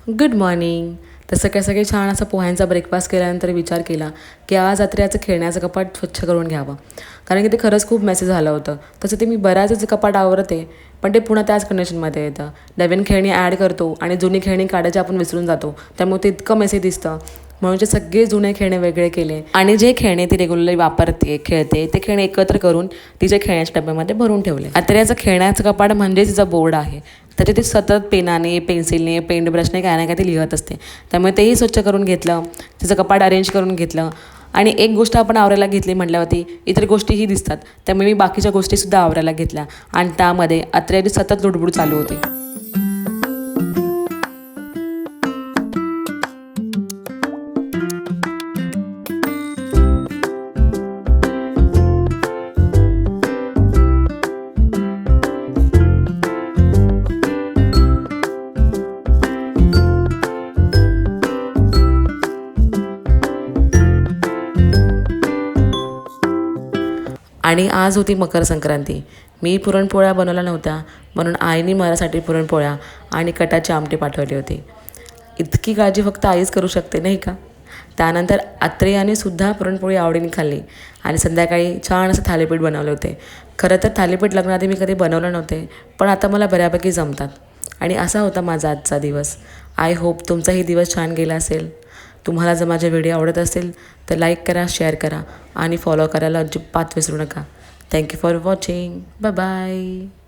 Good morning. तर सकाळी छान असा पोह्यांचा ब्रेकफास्ट केल्यानंतर विचार केला की आज रात्री खेळण्याचं कपाट स्वच्छ करून घ्यावं, कारण की ते खरंच खूप मेसेज झालं होतं. तसं ते मी बऱ्याचच कपाट आवरते, पण ते पुन्हा त्याच कंडिशनमध्ये येतं. नवीन खेळणी ॲड करतो आणि जुनी खेळणी काढायची आपण विसरून जातो, त्यामुळे ते इतकं मेसेज दिसतं. म्हणून ते सगळे जुने खेळणे वेगळे केले आणि जे खेळणे ती रेग्युलरली वापरते खेळते ते खेळणे एकत्र करून तिच्या खेळण्याच्या डब्यामध्ये भरून ठेवले. याचं खेळण्याचं कपाट म्हणजे तिचा बोर्ड आहे. त्याच्यात ती सतत पेनाने पेन्सिलने पेंट ब्रशने काय ना काय ते लिहत असते, त्यामुळे तेही स्वच्छ करून घेतलं, तिचं कपाट अरेंज करून घेतलं. आणि एक गोष्ट आपण आवरायला घेतली म्हटल्यावरती इतर गोष्टीही दिसतात, त्यामुळे मी बाकीच्या गोष्टीसुद्धा आवरायला घेतल्या आणि त्यामध्ये अत्र्याची सतत लुडबुड चालू होती. आणि आज होती मकर संक्रांती. मी पुरणपोळ्या बनवल्या नव्हत्या, म्हणून आईने माझ्यासाठी पुरणपोळ्या आणि कटाची आमटी पाठवली होती. इतकी काळजी फक्त आईच करू शकते, नाही का? त्यानंतर आत्रेयाने सुद्धा पुरणपोळी आवडीने खाल्ली आणि संध्याकाळी छान असं थालीपीठ बनवले होते. खरं तर थालीपीठ लग्नाआधी मी कधी बनवलं नव्हते, पण आता मला बऱ्यापैकी जमतात. आणि असा होता माझा आजचा दिवस. आय होप तुमचाही दिवस छान गेला असेल. तुम्हाला जर माझे व्हिडिओ आवडत असेल तर लाईक करा, शेअर करा आणि फॉलो करायला अजिबात विसरू नका. Thank you for watching. Bye bye.